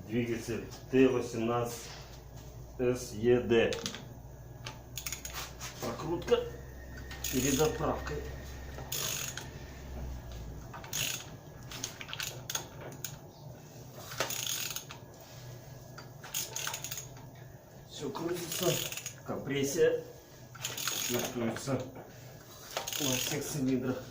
двигатель Т-18 СЕД. Прокрутка перед отправкой. Все крутится, компрессия чувствуется на всех цилиндрах.